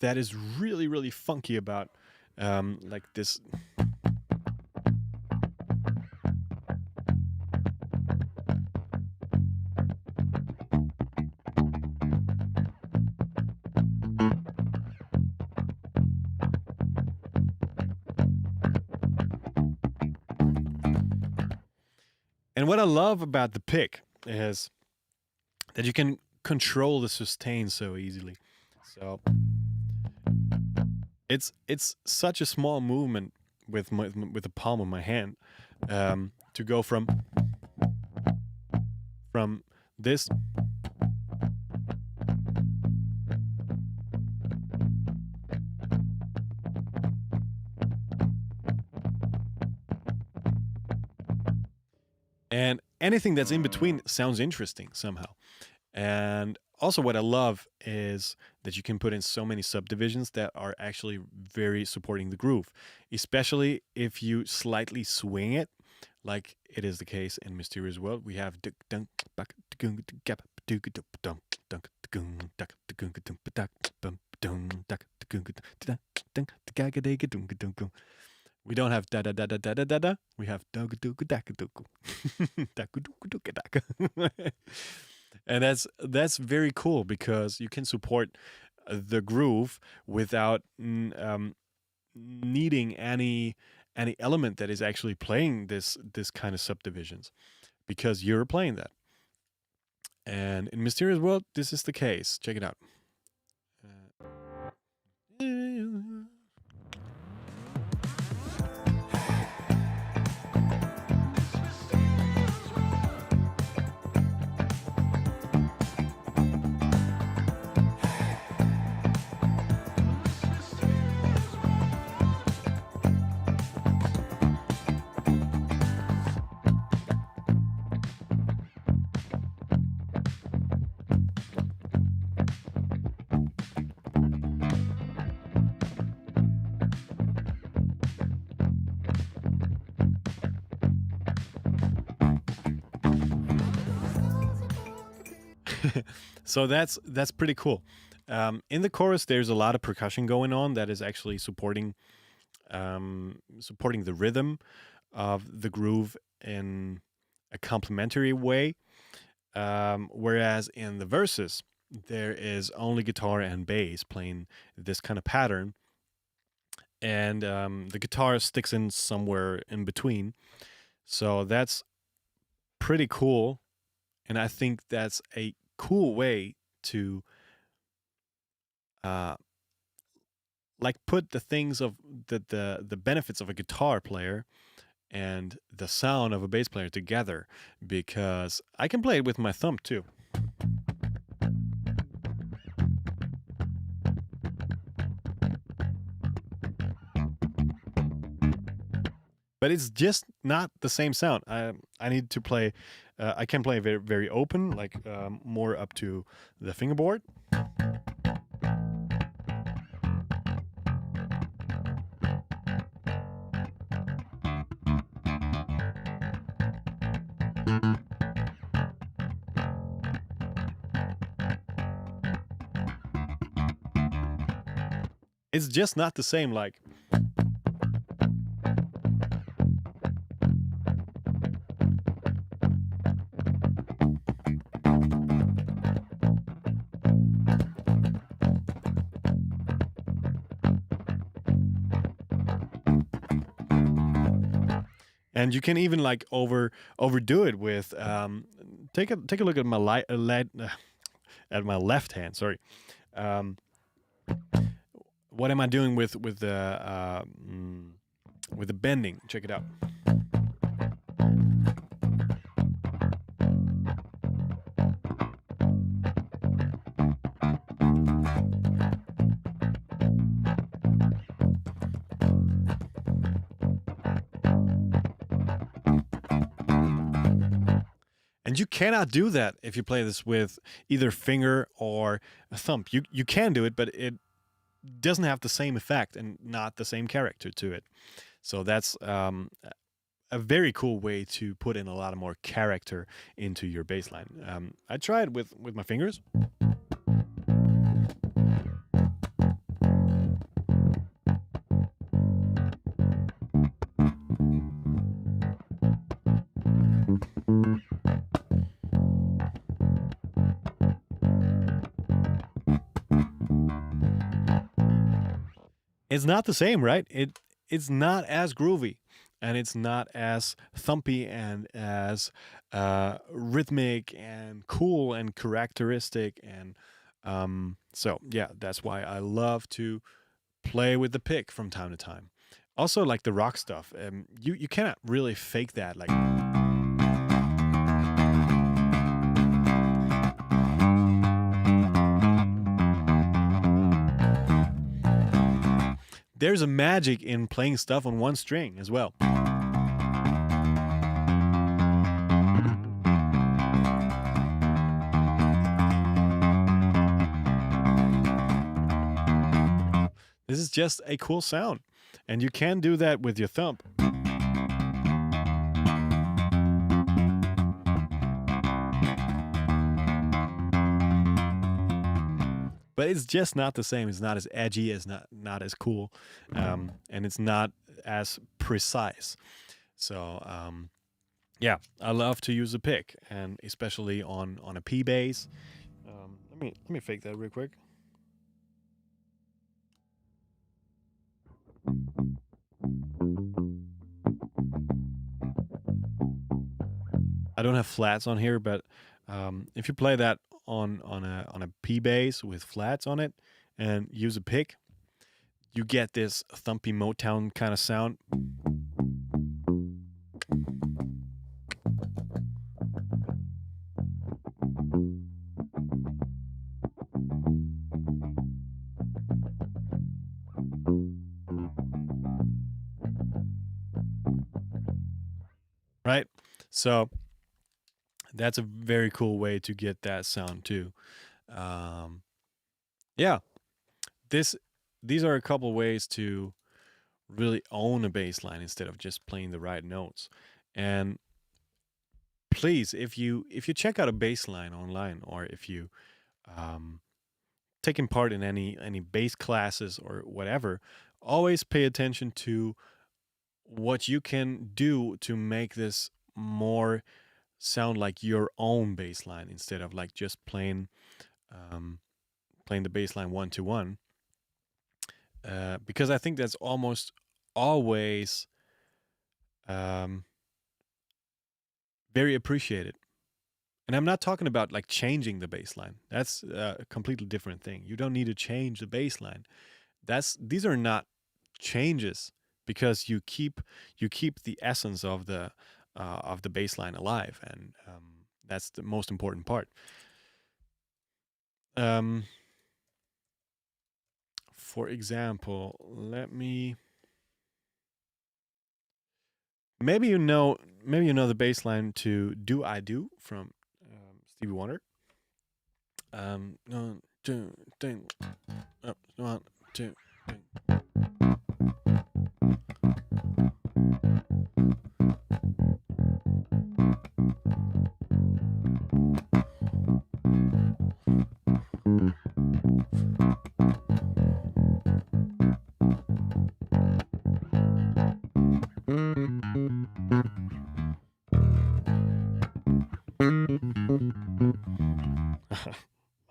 that is really really funky about like this. And what I love about the pick is that you can control the sustain so easily. So it's such a small movement with the palm of my hand to go from this and anything that's in between sounds interesting somehow. And also, what I love is that you can put in so many subdivisions that are actually very supporting the groove, especially if you slightly swing it, like it is the case in Mysterious World. We have we don't have da da da da da da da da. We have and that's very cool because you can support the groove without needing any element that is actually playing this kind of subdivisions because you're playing that. And in Mysterious World, this is the case. Check it out. So that's pretty cool. In the chorus, there's a lot of percussion going on that is actually supporting the rhythm of the groove in a complementary way. Whereas in the verses, there is only guitar and bass playing this kind of pattern, and the guitar sticks in somewhere in between. So that's pretty cool, and I think that's a cool way to uh, like put the things of the benefits of a guitar player and the sound of a bass player together, because I can play it with my thumb too. But it's just not the same sound. I need to play. I can play very very open, like more up to the fingerboard. It's just not the same. Like and you can even like overdo it with take a look at my at my left hand. Sorry. Um, what am I doing with the bending? Check it out. And you cannot do that if you play this with either finger or a thumb. You can do it, but it doesn't have the same effect and not the same character to it. So that's a very cool way to put in a lot of more character into your bass line. I tried with my fingers. It's not the same, right? It's not as groovy, and it's not as thumpy and as rhythmic and cool and characteristic. And so yeah, that's why I love to play with the pick from time to time. Also, like the rock stuff, you cannot really fake that. Like there's a magic in playing stuff on one string as well. This is just a cool sound, and you can do that with your thumb. But it's just not the same. It's not as edgy, it's not as cool, and it's not as precise. So yeah, I love to use a pick, and especially on a P bass. Let me fake that real quick. I don't have flats on here, but if you play that on a P bass with flats on it and use a pick, you get this thumpy Motown kind of sound. Right? So that's a very cool way to get that sound too. Um, yeah, this these are a couple ways to really own a bass line instead of just playing the right notes. And please, if you check out a bass line online, or if you um, taking part in any bass classes or whatever, always pay attention to what you can do to make this more sound like your own bass line, instead of like just um, playing the bass line one to one. Because I think that's almost always um, very appreciated. And I'm not talking about like changing the bass line. That's a completely different thing. You don't need to change the bass line. These are not changes, because you keep the essence of the bass line alive, and that's the most important part. Um, for example, maybe you know the bass line to "Do I Do" from Stevie Wonder. No, two, three, one, two, three.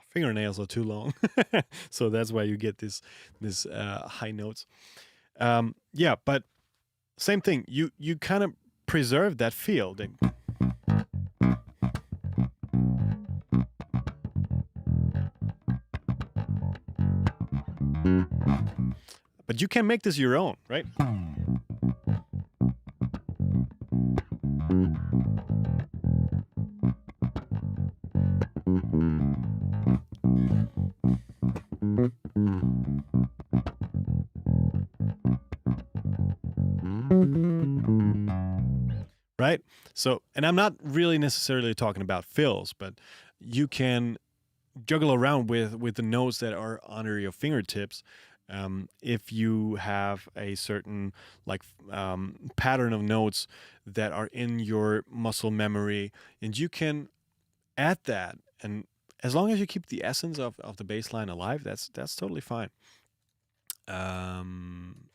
Fingernails are too long, so that's why you get this high notes. Yeah, but same thing. You kind of preserve that feel. But you can make this your own, right? Right? So, and I'm not really necessarily talking about fills, but you can juggle around with the notes that are under your fingertips. If you have a certain like pattern of notes that are in your muscle memory, and you can add that, and as long as you keep the essence of the bass line alive, that's totally fine. Um,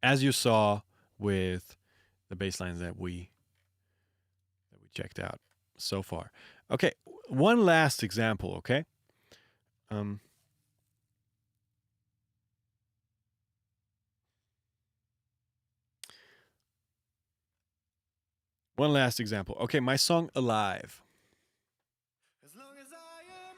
as you saw with the bass lines that we checked out so far. Okay, one last example. Okay, um, one last example. Okay, my song "Alive." As long as I am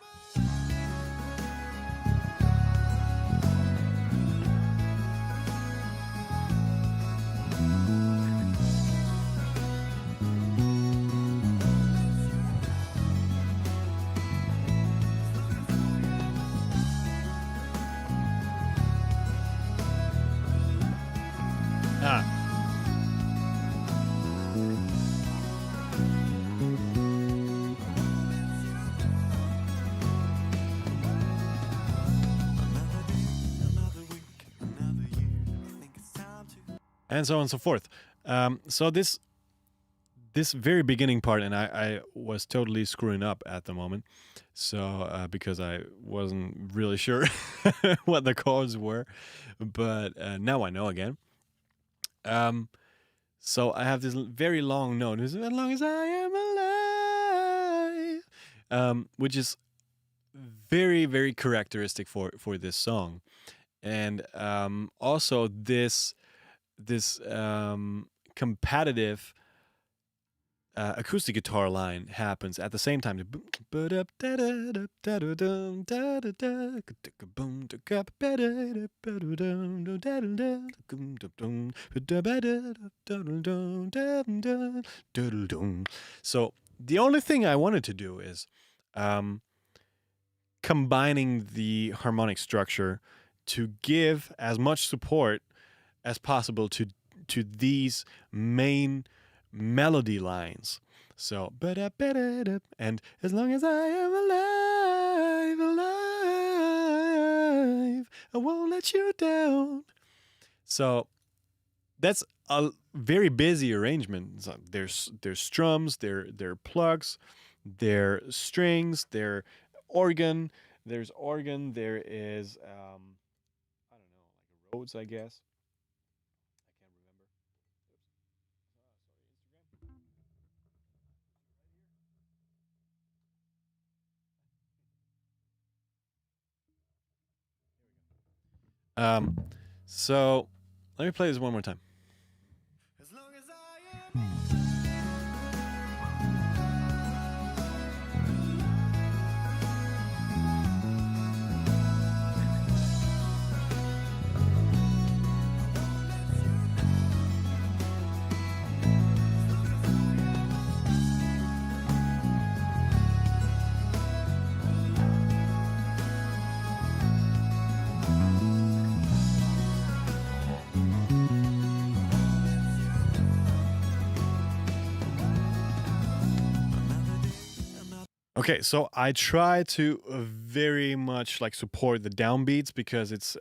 ah, and so on and so forth. So this very beginning part, and I was totally screwing up at the moment, so because I wasn't really sure what the chords were, but now I know again. Um, so I have this very long note, as long as I am alive, which is very very characteristic for this song, and also this competitive acoustic guitar line happens at the same time. So the only thing I wanted to do is um, combining the harmonic structure to give as much support as possible to these main melody lines. So, and as long as I am alive, alive, I won't let you down. So that's a very busy arrangement. So there's strums, there are plugs, there are strings, there organ, there's organ, there is I don't know, like a Rhodes, I guess. I can't remember. Um, so let me play this one more time. As long as I am. Okay, so I try to very much like support the downbeats because it's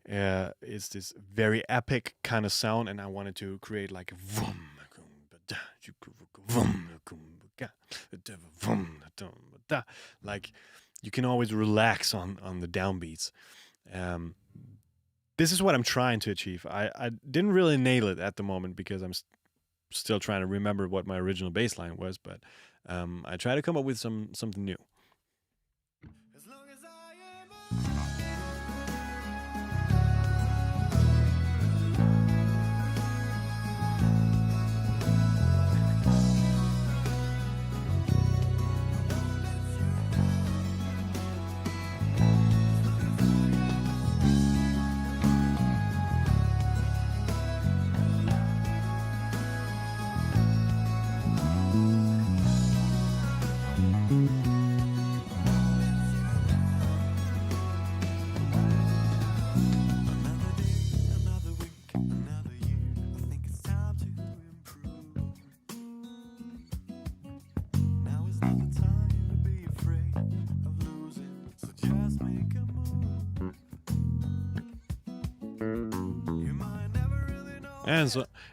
this very epic kind of sound, and I wanted to create like a vroom, like you can always relax on the downbeats. Um, this is what I'm trying to achieve. I didn't really nail it at the moment because I'm still trying to remember what my original bass line was, but I try to come up with something new. As long as I am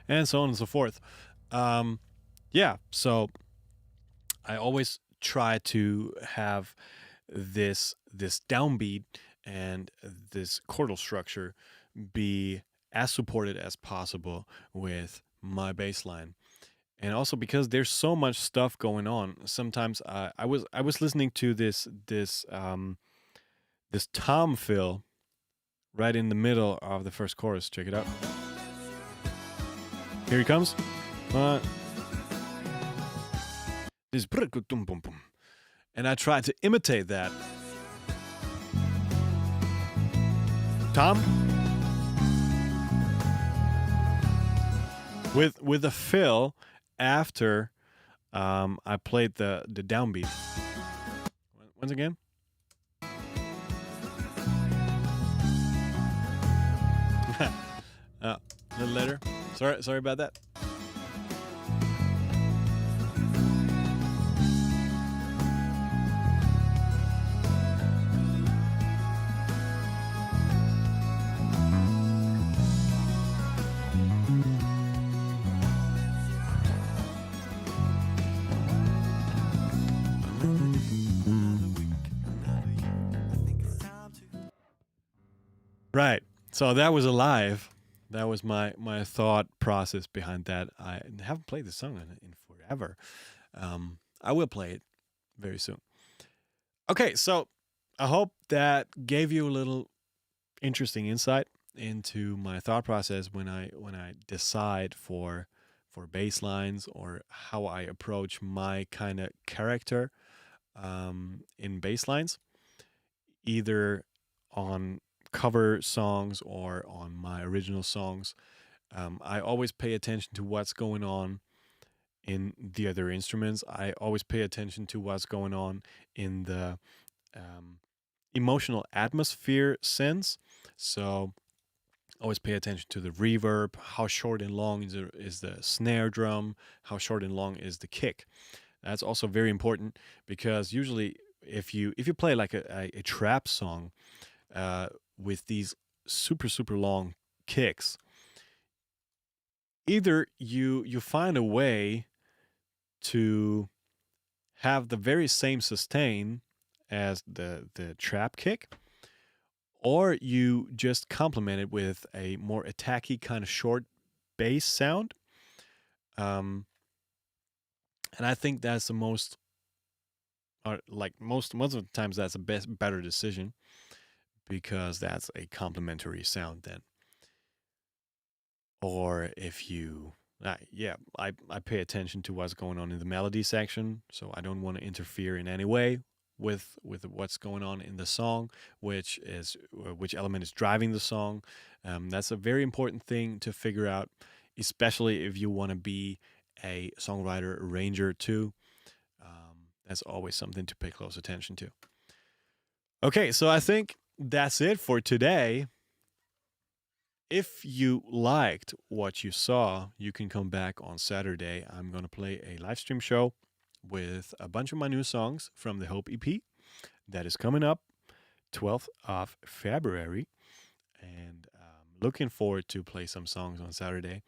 and so on and so forth. Yeah, so I always try to have this downbeat and this chordal structure be as supported as possible with my bass line. And also because there's so much stuff going on, sometimes I was listening to this tom fill right in the middle of the first chorus. Check it out. Here he comes. This and I tried to imitate that. Tom with a fill after I played the downbeat. Once again. A little later. Sorry about that. Right. So that was alive. That was my thought process behind that. I haven't played the song in forever. I will play it very soon. Okay, so I hope that gave you a little interesting insight into my thought process when I decide for bass lines or how I approach my kind of character in bass lines, either on cover songs or on my original songs. I always pay attention to what's going on in the other instruments. I always pay attention to what's going on in the um, emotional atmosphere sense. So always pay attention to the reverb, how short and long is the snare drum, how short and long is the kick. That's also very important because usually if you play like a trap song with these super long kicks, either you find a way to have the very same sustain as the trap kick, or you just complement it with a more attacky kind of short bass sound. Um, and I think that's the most, or like most of the times, that's a better decision because that's a complementary sound then. Or if you, yeah, I pay attention to what's going on in the melody section, so I don't want to interfere in any way with what's going on in the song, which element is driving the song. That's a very important thing to figure out, especially if you want to be a songwriter arranger too. That's always something to pay close attention to. Okay, so I think that's it for today. If you liked what you saw, you can come back on Saturday. I'm going to play a live stream show with a bunch of my new songs from the Hope EP that is coming up 12th of February. And I'm looking forward to play some songs on Saturday.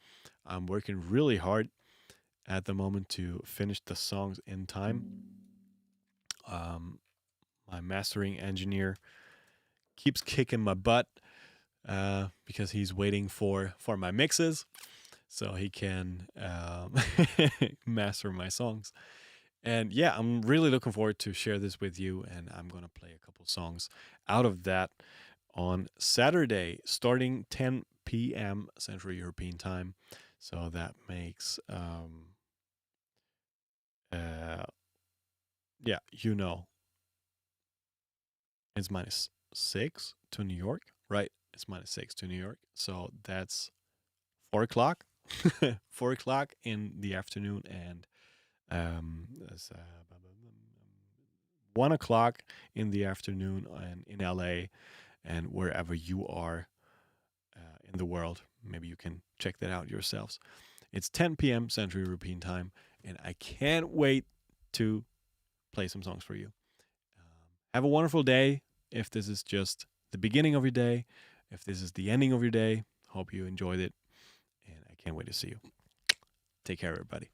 I'm working really hard at the moment to finish the songs in time. My mastering engineer keeps kicking my butt because he's waiting for my mixes so he can master my songs. And yeah, I'm really looking forward to share this with you, and I'm going to play a couple songs out of that on Saturday starting 10 p.m. Central European time. So that makes yeah, it's -6 to New York, right? It's -6 to New York. So that's 4 o'clock, 4 o'clock in the afternoon, and that's, 1 o'clock in the afternoon and in LA, and wherever you are in the world. Maybe you can check that out yourselves. It's 10 p.m. Central European time, and I can't wait to play some songs for you. Have a wonderful day. If this is just the beginning of your day, if this is the ending of your day, hope you enjoyed it, and I can't wait to see you. Take care, everybody.